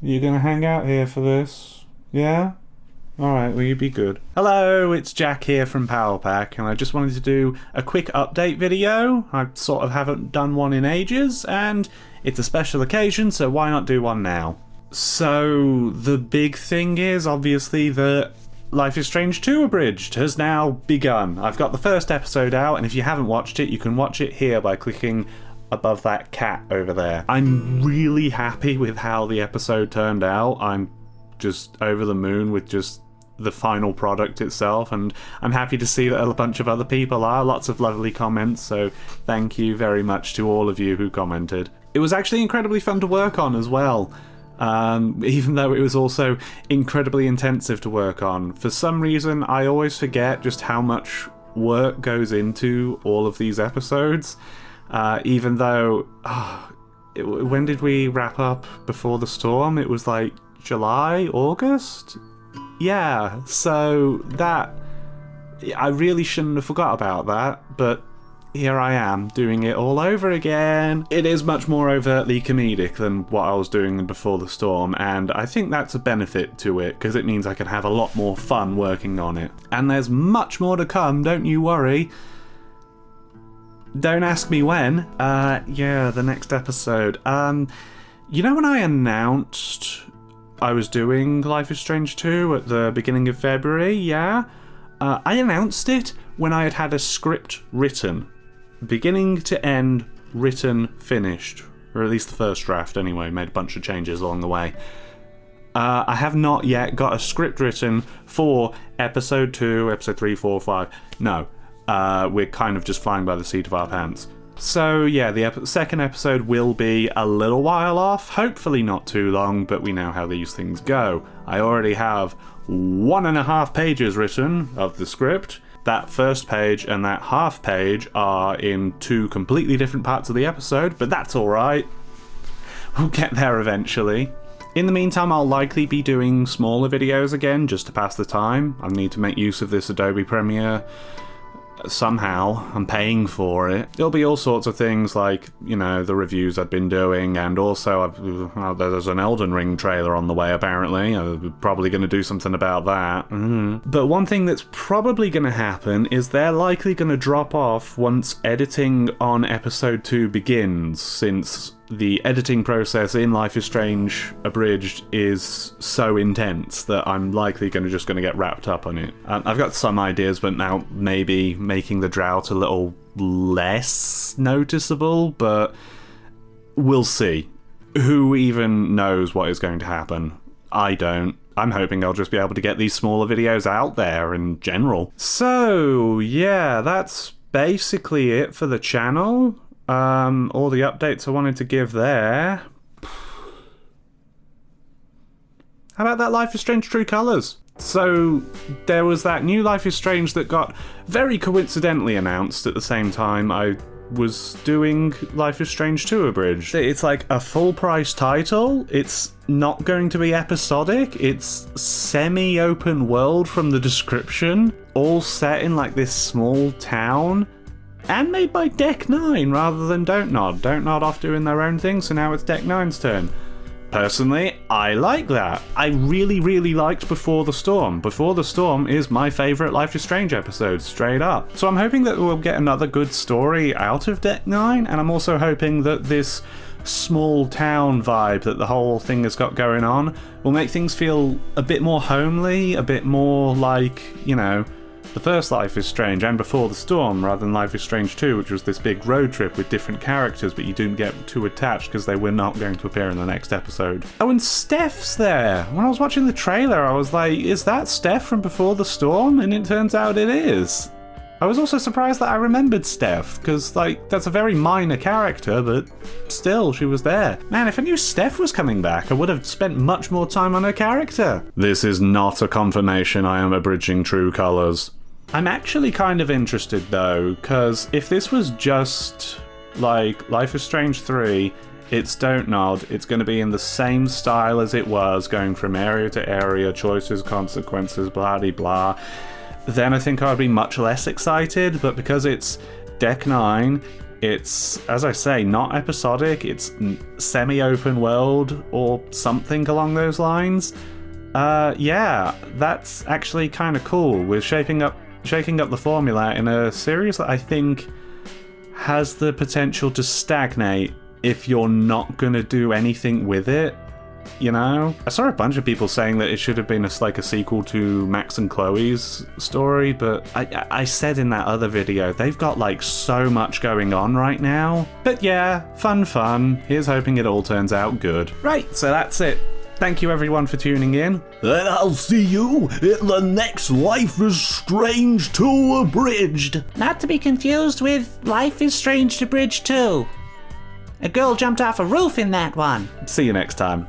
You gonna hang out here for this? Yeah? Alright, well, you be good. Hello, it's Jack here from Power Pack, and I just wanted to do a quick update video. I sort of haven't done one in ages, and it's a special occasion, so why not do one now? So, the big thing is, obviously, that Life is Strange 2 Abridged has now begun. I've got the first episode out, and if you haven't watched it, you can watch it here by clicking above that cat over there. I'm really happy with how the episode turned out. I'm just over the moon with just the final product itself, and I'm happy to see that a bunch of other people are. Lots of lovely comments, so thank you very much to all of you who commented. It was actually incredibly fun to work on as well, even though it was also incredibly intensive to work on. For some reason, I always forget just how much work goes into all of these episodes, even though... when did we wrap up Before the Storm? It was like July, August? Yeah, so that... I really shouldn't have forgot about that, but here I am, doing it all over again. It is much more overtly comedic than what I was doing in Before the Storm, and I think that's a benefit to it, because it means I can have a lot more fun working on it. And there's much more to come, don't you worry. Don't ask me when. Yeah, the next episode. You know when I announced I was doing Life is Strange 2 at the beginning of February, yeah? I announced it when I had had a script written. Beginning to end, written, finished. Or at least the first draft anyway, made a bunch of changes along the way. I have not yet got a script written for episode 2, episode 3, 4, 5. No. We're kind of just flying by the seat of our pants. So yeah, the second episode will be a little while off, hopefully not too long, but we know how these things go. I already have 1.5 pages written of the script. That first page and that half page are in 2 completely different parts of the episode, but that's alright. We'll get there eventually. In the meantime, I'll likely be doing smaller videos again, just to pass the time. I need to make use of this Adobe Premiere somehow. I'm paying for it. There'll be all sorts of things like, you know, the reviews I've been doing, and also there's an Elden Ring trailer on the way apparently. I'm probably going to do something about that. But one thing that's probably going to happen is they're likely going to drop off once editing on episode 2 begins, since the editing process in Life is Strange Abridged is so intense that I'm likely going to get wrapped up on it. I've got some ideas, but now maybe making the drought a little less noticeable, but we'll see. Who even knows what is going to happen? I don't. I'm hoping I'll just be able to get these smaller videos out there in general. So, yeah, that's basically it for the channel. All the updates I wanted to give there. How about that Life is Strange True Colours? So, there was that new Life is Strange that got very coincidentally announced at the same time I was doing Life is Strange 2 Abridged. It's like a full price title. It's not going to be episodic. It's semi-open world from the description. All set in like this small town. And made by Deck 9 rather than Don't Nod. Don't Nod off doing their own thing, so now it's Deck 9's turn. Personally, I like that. I really, really liked Before the Storm. Before the Storm is my favourite Life is Strange episode, straight up. So I'm hoping that we'll get another good story out of Deck 9, and I'm also hoping that this small town vibe that the whole thing has got going on will make things feel a bit more homely, a bit more like, you know, the first Life is Strange and Before the Storm, rather than Life is Strange 2, which was this big road trip with different characters, but you didn't get too attached because they were not going to appear in the next episode. Oh, and Steph's there! When I was watching the trailer, I was like, is that Steph from Before the Storm? And it turns out it is. I was also surprised that I remembered Steph, because, like, that's a very minor character, but still, she was there. Man, if I knew Steph was coming back, I would have spent much more time on her character. This is not a confirmation I am abridging True Colours. I'm actually kind of interested though, because if this was just like Life is Strange 3, it's Don't Nod, it's going to be in the same style as it was, going from area to area, choices, consequences, blah-de-blah, then I think I'd be much less excited, but because it's Deck 9, It's, as I say, not episodic. It's semi-open world or something along those lines. Yeah, that's actually kind of cool. We're shaking up the formula in a series that I think has the potential to stagnate if you're not gonna do anything with it. You know? I saw a bunch of people saying that it should have been like a sequel to Max and Chloe's story, but I said in that other video, they've got like so much going on right now. But yeah, fun. Here's hoping it all turns out good. Right, so that's it. Thank you everyone for tuning in. And I'll see you in the next Life is Strange 2 Abridged. Not to be confused with Life is Strange Abridged 2. A girl jumped off a roof in that one. See you next time.